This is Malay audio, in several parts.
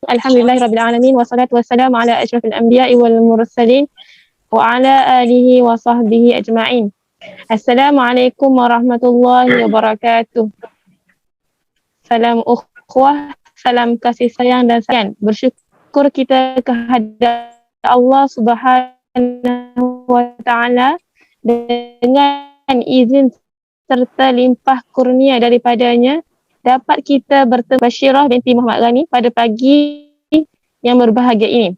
Alhamdulillahirabbil alamin wassalatu wassalamu ala asyrafil anbiya'i wal mursalin wa ala alihi wa sahbihi ajma'in. Assalamualaikum warahmatullahi wabarakatuh. Salam ukhuwah, salam kasih sayang dan sayang. Bersyukur kita kehadap Allah Subhanahu wa taala dengan izin serta limpah kurnia daripadanya dapat kita bertemu Bashirah binti Muhammad Ghani pada pagi yang berbahagia ini.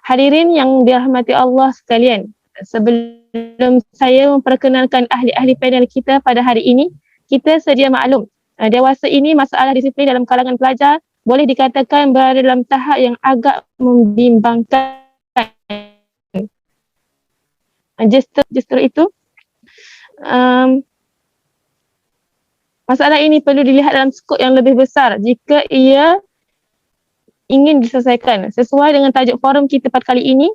Hadirin yang dirahmati Allah sekalian, sebelum saya memperkenalkan ahli-ahli panel kita pada hari ini, kita sedia maklum, dewasa ini masalah disiplin dalam kalangan pelajar boleh dikatakan berada dalam tahap yang agak membimbangkan. Justru itu, masalah ini perlu dilihat dalam skop yang lebih besar jika ia ingin diselesaikan. Sesuai dengan tajuk forum kita pada kali ini,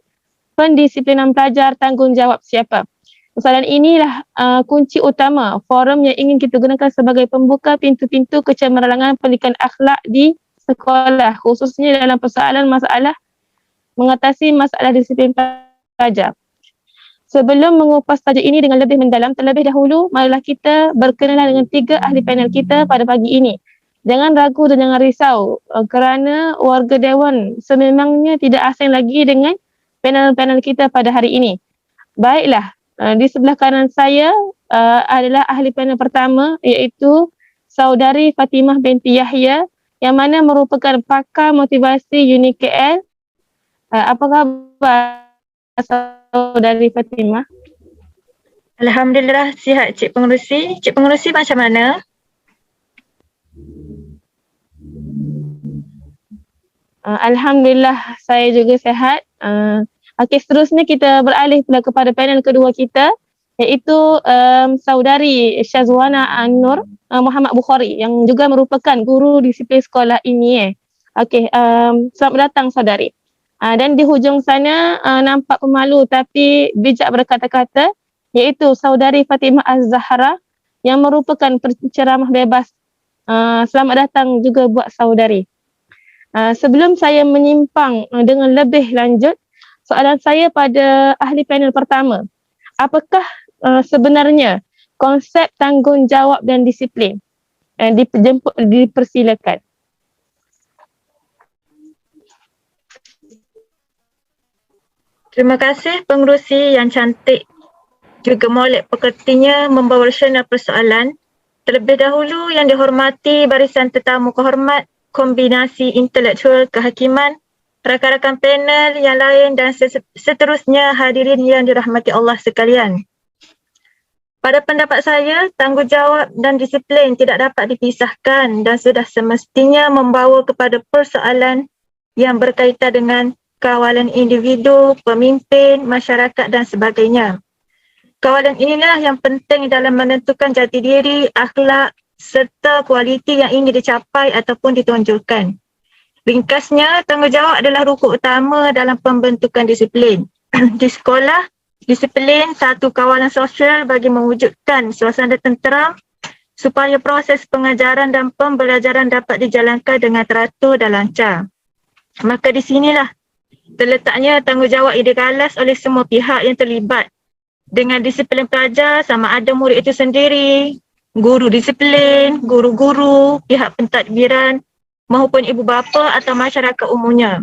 pendisiplinan pelajar, tanggungjawab siapa? Soalan inilah kunci utama forum yang ingin kita gunakan sebagai pembuka pintu-pintu kecemerlangan pendidikan akhlak di sekolah, khususnya dalam persoalan masalah mengatasi masalah disiplin pelajar. Sebelum mengupas tajuk ini dengan lebih mendalam, terlebih dahulu marilah kita berkenalan dengan tiga ahli panel kita pada pagi ini. Jangan ragu dan jangan risau kerana warga Dewan sememangnya tidak asing lagi dengan panel-panel kita pada hari ini. Baiklah, di sebelah kanan saya adalah ahli panel pertama, iaitu Saudari Fatimah binti Yahya yang mana merupakan pakar motivasi UNIK KL. Apa khabar Saudari Fatimah? Alhamdulillah sihat Cik Pengerusi. Cik Pengerusi macam mana? Alhamdulillah saya juga sihat. Okey, seterusnya kita beralih pula kepada panel kedua kita, iaitu Saudari Syazwana An-Nur Muhammad Bukhari yang juga merupakan guru disiplin sekolah ini. Okey, selamat datang Saudari. Dan di hujung sana nampak pemalu tapi bijak berkata-kata, iaitu Saudari Fatimah Az-Zahra yang merupakan penceramah bebas. Selamat datang juga buat Saudari. Sebelum saya menyimpang dengan lebih lanjut, soalan saya pada ahli panel pertama, apakah sebenarnya konsep tanggungjawab dan disiplin? Dipersilakan. Terima kasih pengerusi yang cantik juga molek pekertinya membawa rasional persoalan. Terlebih dahulu yang dihormati barisan tetamu kehormat, kombinasi intelektual kehakiman, rakan-rakan panel yang lain dan seterusnya hadirin yang dirahmati Allah sekalian. Pada pendapat saya, tanggungjawab dan disiplin tidak dapat dipisahkan dan sudah semestinya membawa kepada persoalan yang berkaitan dengan kawalan individu, pemimpin, masyarakat dan sebagainya. Kawalan inilah yang penting dalam menentukan jati diri, akhlak serta kualiti yang ingin dicapai ataupun ditonjolkan. Ringkasnya, tanggungjawab adalah rukun utama dalam pembentukan disiplin. Di sekolah, disiplin satu kawalan sosial bagi mewujudkan suasana tenteram supaya proses pengajaran dan pembelajaran dapat dijalankan dengan teratur dan lancar. Maka di sinilah terletaknya tanggungjawab yang digalas oleh semua pihak yang terlibat. Dengan disiplin pelajar sama ada murid itu sendiri, guru disiplin, guru-guru, pihak pentadbiran maupun ibu bapa atau masyarakat umumnya.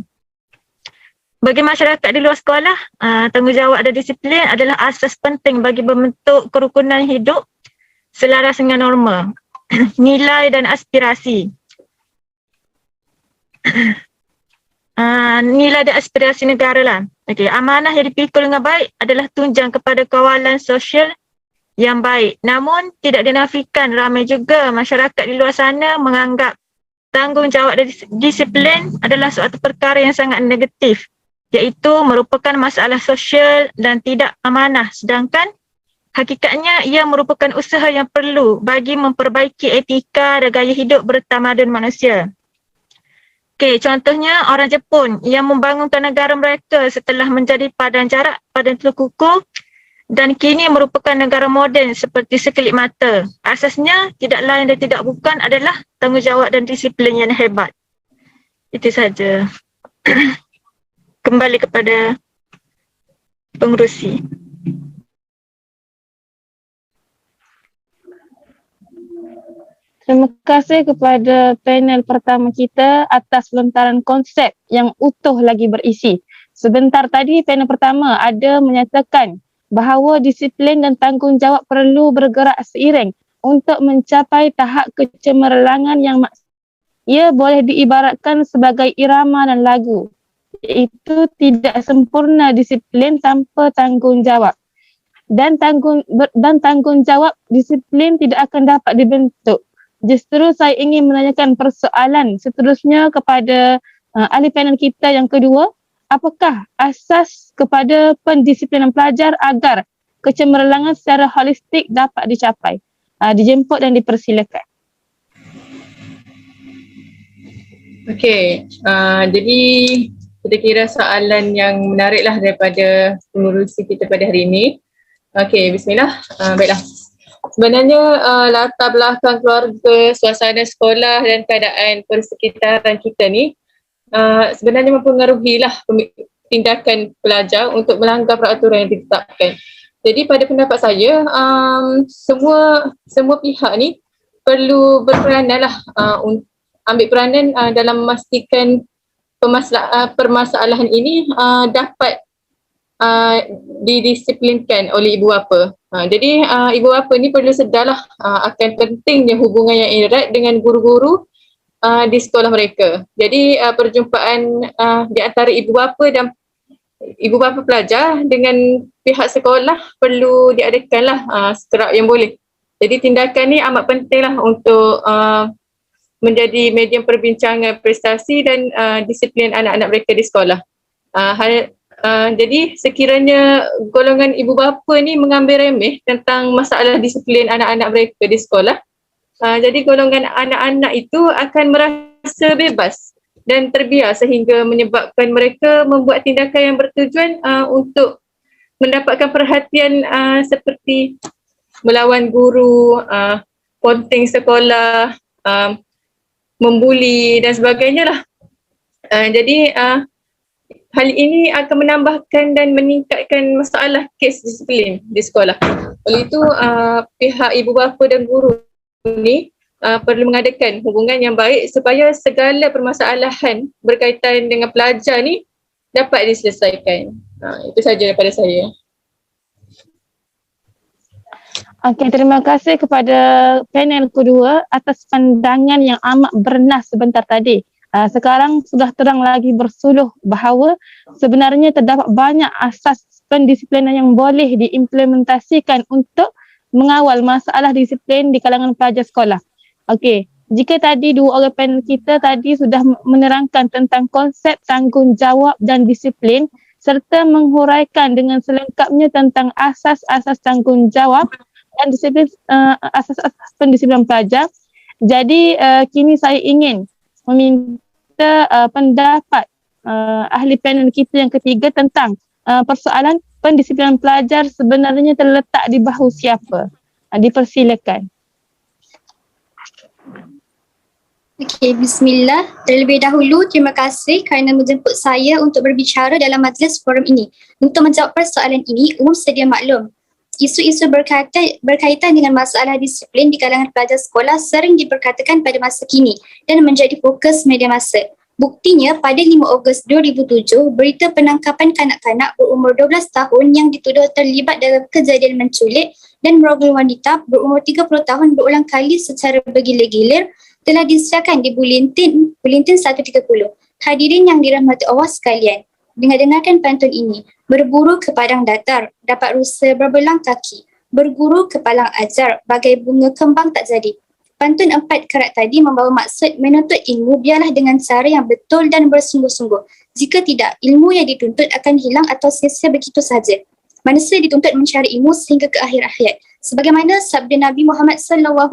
Bagi masyarakat di luar sekolah, tanggungjawab dan disiplin adalah asas penting bagi membentuk kerukunan hidup selaras dengan norma, nilai dan aspirasi. Nilai dan aspirasi negara lah. Okay. Amanah yang dipikul dengan baik adalah tunjang kepada kawalan sosial yang baik. Namun tidak dinafikan ramai juga masyarakat di luar sana menganggap tanggungjawab dan disiplin adalah suatu perkara yang sangat negatif, iaitu merupakan masalah sosial dan tidak amanah. Sedangkan hakikatnya ia merupakan usaha yang perlu bagi memperbaiki etika dan gaya hidup bertamadun manusia. Okey, contohnya orang Jepun yang membangunkan negara mereka setelah menjadi padan jarak, padan teluk kuku dan kini merupakan negara moden seperti sekelip mata. Asasnya tidak lain dan tidak bukan adalah tanggungjawab dan disiplin yang hebat. Itu saja. Kembali kepada pengerusi. Terima kasih kepada panel pertama kita atas lontaran konsep yang utuh lagi berisi. Sebentar tadi panel pertama ada menyatakan bahawa disiplin dan tanggungjawab perlu bergerak seiring untuk mencapai tahap kecemerlangan yang ia boleh diibaratkan sebagai irama dan lagu, iaitu tidak sempurna disiplin tanpa tanggungjawab. Dan tanggungjawab disiplin tidak akan dapat dibentuk. Justru saya ingin menanyakan persoalan seterusnya kepada ahli panel kita yang kedua. Apakah asas kepada pendisiplinan pelajar agar kecemerlangan secara holistik dapat dicapai? Dijemput dan dipersilakan. Okey, jadi kita kira soalan yang menariklah daripada pengurusi kita pada hari ini. Okey, bismillah. Baiklah. Sebenarnya latar belakang keluarga, suasana sekolah dan keadaan persekitaran kita ni sebenarnya mempengaruhilah tindakan pelajar untuk melanggar peraturan yang ditetapkan. Jadi pada pendapat saya, semua pihak ni perlu berperananlah ambil peranan dalam memastikan permasalahan ini dapat didisiplinkan oleh ibu bapa. Jadi ibu bapa ni perlu sedarlah akan pentingnya hubungan yang erat dengan guru-guru di sekolah mereka. Jadi perjumpaan di antara ibu bapa dan ibu bapa pelajar dengan pihak sekolah perlu diadakanlah sekerap yang boleh. Jadi tindakan ni amat pentinglah untuk menjadi medium perbincangan prestasi dan disiplin anak-anak mereka di sekolah. Jadi sekiranya golongan ibu bapa ni mengambil remeh tentang masalah disiplin anak-anak mereka di sekolah, jadi golongan anak-anak itu akan merasa bebas dan terbiar sehingga menyebabkan mereka membuat tindakan yang bertujuan untuk mendapatkan perhatian seperti melawan guru, ponting sekolah, membuli dan sebagainya lah. Jadi hal ini akan menambahkan dan meningkatkan masalah kes disiplin di sekolah. Oleh itu, pihak ibu bapa dan guru ni perlu mengadakan hubungan yang baik supaya segala permasalahan berkaitan dengan pelajar ni dapat diselesaikan. Itu sahaja daripada saya. Okey, terima kasih kepada panel kedua atas pandangan yang amat bernas sebentar tadi. Sekarang sudah terang lagi bersuluh bahawa sebenarnya terdapat banyak asas pendisiplinan yang boleh diimplementasikan untuk mengawal masalah disiplin di kalangan pelajar sekolah. Okey, jika tadi dua orang panel kita tadi sudah menerangkan tentang konsep tanggungjawab dan disiplin serta menghuraikan dengan selengkapnya tentang asas-asas tanggungjawab dan disiplin, asas-asas pendisiplinan pelajar. Jadi kini saya ingin meminta pendapat ahli panel kita yang ketiga tentang persoalan pendisiplinan pelajar sebenarnya terletak di bahu siapa. Dipersilakan. Okey, bismillah. Terlebih dahulu, terima kasih kerana menjemput saya untuk berbicara dalam majlis forum ini. Untuk menjawab persoalan ini, umum sedia maklum. Isu-isu berkaitan dengan masalah disiplin di kalangan pelajar sekolah sering diperkatakan pada masa kini dan menjadi fokus media massa. Buktinya, pada 5 Ogos 2007, berita penangkapan kanak-kanak berumur 12 tahun yang dituduh terlibat dalam kejadian menculik dan merogol wanita berumur 30 tahun berulang kali secara bergilir-gilir telah disiarkan di Buletin 130. Hadirin yang dirahmati Allah sekalian, dengarkan pantun ini. Berburu ke padang datar, dapat rusa berbelang kaki. Berguru ke palang ajar, bagai bunga kembang tak jadi. Pantun 4 karat tadi membawa maksud menuntut ilmu biarlah dengan cara yang betul dan bersungguh-sungguh. Jika tidak, ilmu yang dituntut akan hilang atau sia-sia begitu sahaja. Manusia dituntut mencari ilmu sehingga ke akhir hayat. Sebagaimana sabda Nabi Muhammad SAW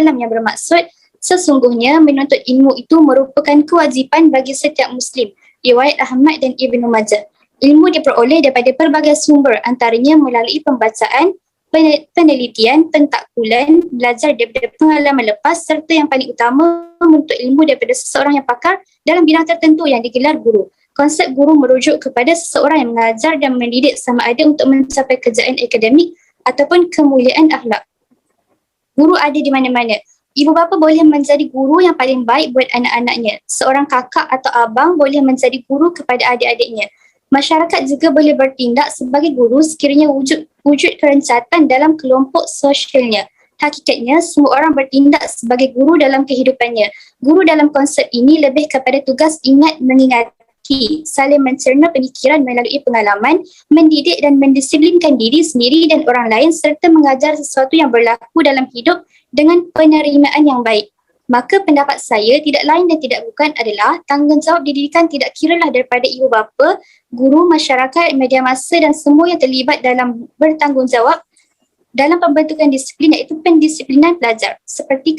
yang bermaksud, sesungguhnya menuntut ilmu itu merupakan kewajipan bagi setiap Muslim. Riwayat Ahmad dan Ibnu Majah. Ilmu diperoleh daripada pelbagai sumber, antaranya melalui pembacaan, penelitian, pentakbulan, belajar daripada pengalaman lepas serta yang paling utama menuntut ilmu daripada seseorang yang pakar dalam bidang tertentu yang digelar guru. Konsep guru merujuk kepada seseorang yang mengajar dan mendidik sama ada untuk mencapai kejayaan akademik ataupun kemuliaan akhlak. Guru ada di mana-mana. Ibu bapa boleh menjadi guru yang paling baik buat anak-anaknya. Seorang kakak atau abang boleh menjadi guru kepada adik-adiknya. Masyarakat juga boleh bertindak sebagai guru sekiranya wujud kerencatan dalam kelompok sosialnya. Hakikatnya, semua orang bertindak sebagai guru dalam kehidupannya. Guru dalam konsep ini lebih kepada tugas ingat mengingati, saling mencerna pemikiran melalui pengalaman, mendidik dan mendisiplinkan diri sendiri dan orang lain serta mengajar sesuatu yang berlaku dalam hidup dengan penerimaan yang baik. Maka pendapat saya tidak lain dan tidak bukan adalah tanggungjawab didikan tidak kiralah daripada ibu bapa, guru, masyarakat, media massa dan semua yang terlibat dalam bertanggungjawab dalam pembentukan disiplin iaitu pendisiplinan pelajar. Seperti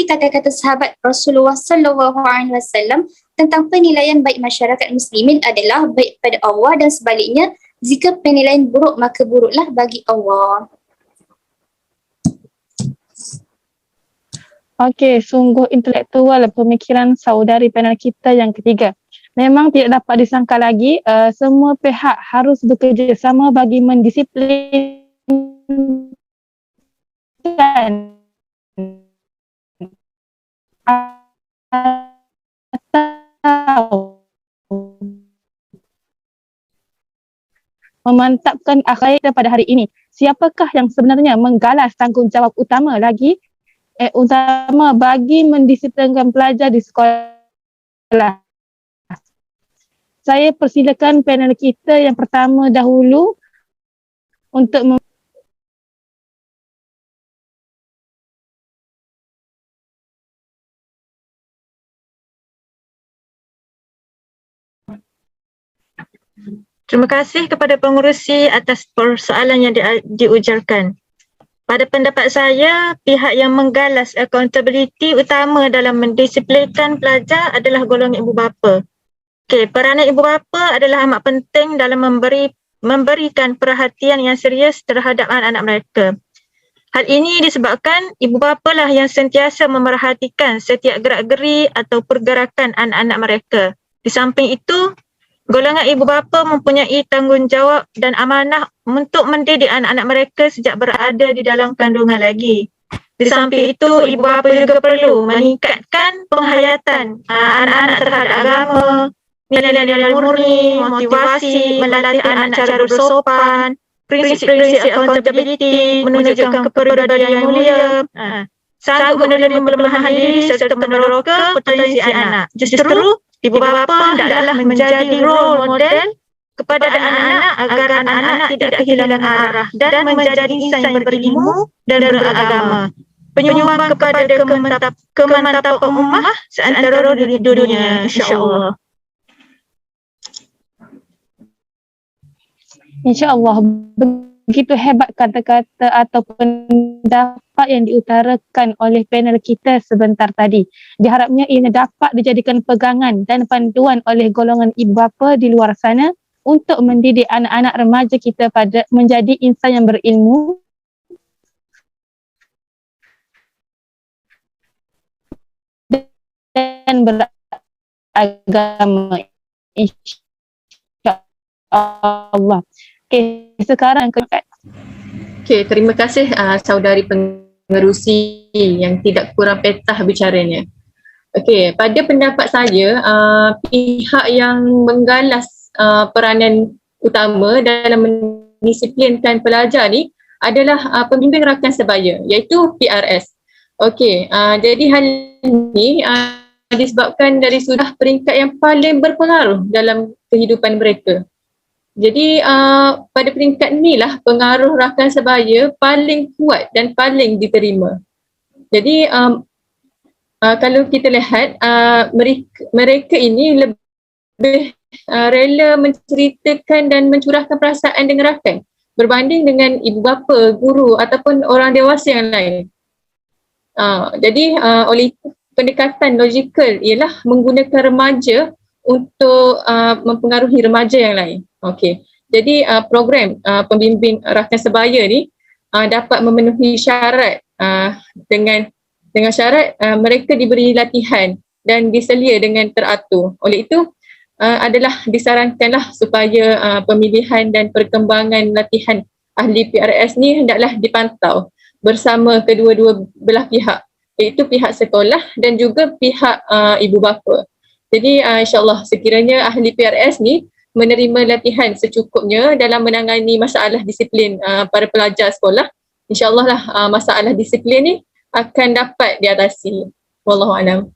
kata-kata sahabat Rasulullah SAW tentang penilaian baik masyarakat muslimin adalah baik pada Allah dan sebaliknya, jika penilaian buruk maka buruklah bagi Allah. Okey, sungguh intelektual pemikiran saudari panel kita yang ketiga. Memang tidak dapat disangka lagi, semua pihak harus bekerjasama bagi mendisiplinkan atau memantapkan akhlak pada hari ini. Siapakah yang sebenarnya menggalas tanggungjawab utama bagi mendisiplinkan pelajar di sekolah? Saya persilakan panel kita yang pertama dahulu untuk Terima kasih kepada pengerusi atas persoalan yang diujarkan. Pada pendapat saya, pihak yang menggalas accountability utama dalam mendisiplinkan pelajar adalah golongan ibu bapa. Okey, peranan ibu bapa adalah amat penting dalam memberikan perhatian yang serius terhadap anak-anak mereka. Hal ini disebabkan ibu bapa lah yang sentiasa memerhatikan setiap gerak-geri atau pergerakan anak-anak mereka. Di samping itu, golongan ibu bapa mempunyai tanggungjawab dan amanah untuk mendidik anak-anak mereka sejak berada di dalam kandungan lagi. Di samping itu, ibu bapa juga perlu meningkatkan penghayatan anak-anak terhadap agama, nilai-nilai murni, motivasi, melatih anak cara bersopan, prinsip-prinsip accountability, menunjukkan kepribadian yang mulia, sanggup menerima kelemahan diri serta meneroka potensi anak. Justru, ibu bapa hendaklah menjadi role model kepada anak-anak agar anak-anak tidak kehilangan arah dan menjadi insan yang berilmu dan beragama. Penyumbang kepada kemantapan ummah seantara dunia, insya-Allah. InsyaAllah, begitu hebat kata-kata atau pendapat yang diutarakan oleh panel kita sebentar tadi. Diharapnya ini dapat dijadikan pegangan dan panduan oleh golongan ibu bapa di luar sana untuk mendidik anak-anak remaja kita pada menjadi insan yang berilmu dan beragama, insya-Allah. Okey, sekarang Terima kasih saudari pengerusi yang tidak kurang petah bicaranya. Okey, pada pendapat saya, pihak yang menggalas peranan utama dalam mendisiplinkan pelajar ni adalah pembimbing rakan sebaya, iaitu PRS. Okey, jadi hal ini disebabkan dari sudah peringkat yang paling berpengaruh dalam kehidupan mereka. Jadi pada peringkat inilah pengaruh rakan sebaya paling kuat dan paling diterima. Jadi kalau kita lihat mereka ini lebih rela menceritakan dan mencurahkan perasaan dengan rakan berbanding dengan ibu bapa, guru ataupun orang dewasa yang lain. Jadi oleh pendekatan logikal ialah menggunakan remaja untuk mempengaruhi remaja yang lain. Okey. Jadi program pembimbing rakan sebaya ni dapat memenuhi syarat dengan syarat mereka diberi latihan dan diselia dengan teratur. Oleh itu adalah disarankanlah supaya pemilihan dan perkembangan latihan ahli PRS ni hendaklah dipantau bersama kedua-dua belah pihak, iaitu pihak sekolah dan juga pihak ibu bapa. Jadi insyaAllah sekiranya ahli PRS ni menerima latihan secukupnya dalam menangani masalah disiplin para pelajar sekolah, insyaAllah lah masalah disiplin ni akan dapat diatasi. Wallahualam.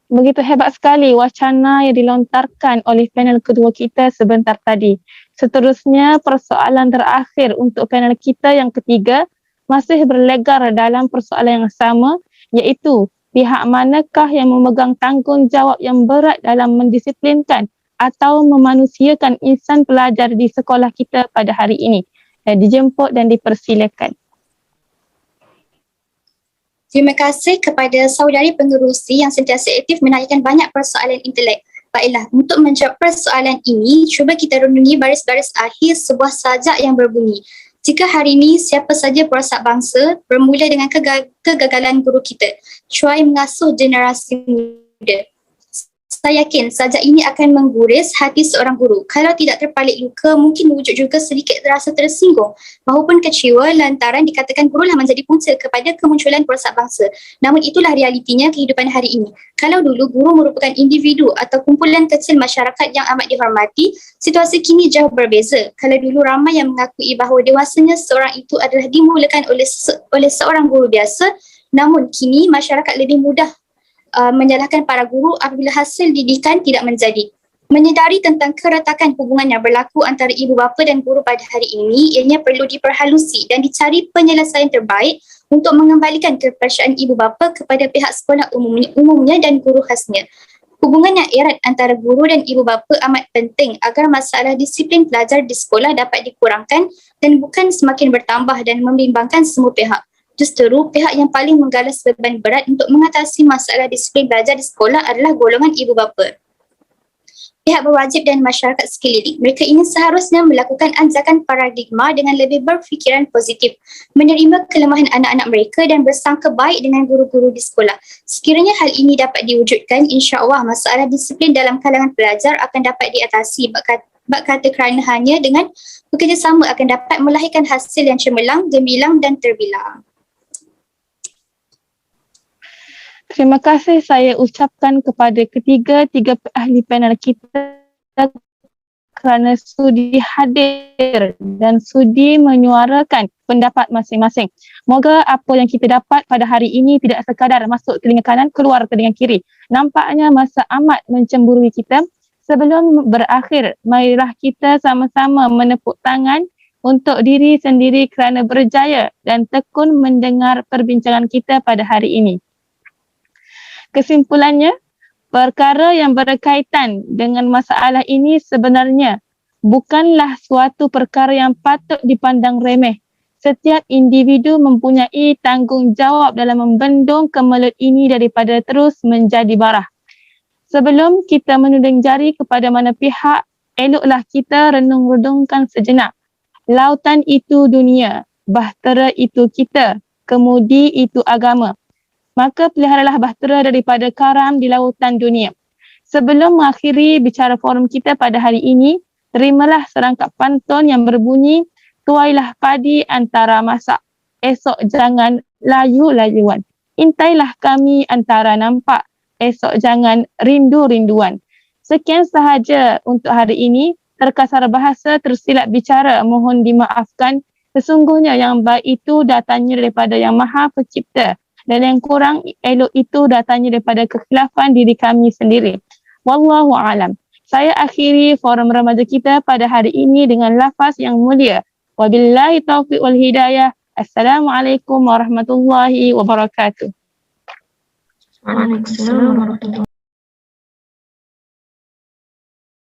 Begitu hebat sekali wacana yang dilontarkan oleh panel kedua kita sebentar tadi. Seterusnya, persoalan terakhir untuk panel kita yang ketiga masih berlegar dalam persoalan yang sama, iaitu pihak manakah yang memegang tanggungjawab yang berat dalam mendisiplinkan atau memanusiakan insan pelajar di sekolah kita pada hari ini. Dijemput dan dipersilakan. Terima kasih kepada saudari pengerusi yang sentiasa aktif menanyakan banyak persoalan intelek. Baiklah, untuk menjawab persoalan ini, cuba kita renungi baris-baris akhir sebuah sajak yang berbunyi. Jika hari ini siapa saja perosak bangsa, bermula dengan kegagalan guru kita, cuai mengasuh generasi muda. Saya yakin sajak ini akan mengguris hati seorang guru. Kalau tidak terpalit luka, mungkin wujud juga sedikit rasa tersinggung maupun kecewa lantaran dikatakan gurulah menjadi punca kepada kemunculan perosak bangsa. Namun itulah realitinya kehidupan hari ini. Kalau dulu guru merupakan individu atau kumpulan kecil masyarakat yang amat dihormati, situasi kini jauh berbeza. Kalau dulu ramai yang mengakui bahawa dewasanya seorang itu adalah dimulakan oleh seorang guru biasa, namun kini masyarakat lebih mudah menyalahkan para guru apabila hasil didikan tidak menjadi. Menyedari tentang keretakan hubungan yang berlaku antara ibu bapa dan guru pada hari ini, ianya perlu diperhalusi dan dicari penyelesaian terbaik untuk mengembalikan kepercayaan ibu bapa kepada pihak sekolah umumnya dan guru khasnya. Hubungan yang erat antara guru dan ibu bapa amat penting agar masalah disiplin pelajar di sekolah dapat dikurangkan dan bukan semakin bertambah dan membimbangkan semua pihak. Justeru, pihak yang paling menggalas beban berat untuk mengatasi masalah disiplin belajar di sekolah adalah golongan ibu bapa. Pihak berwajib dan masyarakat sekeliling. Mereka ini seharusnya melakukan anjakan paradigma dengan lebih berfikiran positif, menerima kelemahan anak-anak mereka dan bersangka baik dengan guru-guru di sekolah. Sekiranya hal ini dapat diwujudkan, insya-Allah masalah disiplin dalam kalangan pelajar akan dapat diatasi. Bab kata kerana hanya dengan bekerjasama akan dapat melahirkan hasil yang cemerlang, gemilang dan terbilang. Terima kasih saya ucapkan kepada tiga ahli panel kita kerana sudi hadir dan sudi menyuarakan pendapat masing-masing. Moga apa yang kita dapat pada hari ini tidak sekadar masuk telinga kanan, keluar telinga kiri. Nampaknya masa amat mencemburui kita. Sebelum berakhir, marilah kita sama-sama menepuk tangan untuk diri sendiri kerana berjaya dan tekun mendengar perbincangan kita pada hari ini. Kesimpulannya, perkara yang berkaitan dengan masalah ini sebenarnya bukanlah suatu perkara yang patut dipandang remeh. Setiap individu mempunyai tanggungjawab dalam membendung kemelut ini daripada terus menjadi barah. Sebelum kita menuding jari kepada mana pihak, eloklah kita renung-redungkan sejenak. Lautan itu dunia, bahtera itu kita, kemudi itu agama. Maka peliharalah bahtera daripada karam di lautan dunia. Sebelum mengakhiri bicara forum kita pada hari ini, terimalah serangkap pantun yang berbunyi, tuailah padi antara masak, esok jangan layu-layuan. Intailah kami antara nampak, esok jangan rindu-rinduan. Sekian sahaja untuk hari ini. Terkasar bahasa, tersilap bicara, mohon dimaafkan. Sesungguhnya yang baik itu datangnya daripada Yang Maha Pencipta. Dan yang kurang elok itu datangnya daripada kekhilafan diri kami sendiri. Wallahu a'lam. Saya akhiri forum remaja kita pada hari ini dengan lafaz yang mulia. Wabillahi taufiq wal hidayah. Assalamualaikum warahmatullahi wabarakatuh. Waalaikumsalam warahmatullahi wabarakatuh.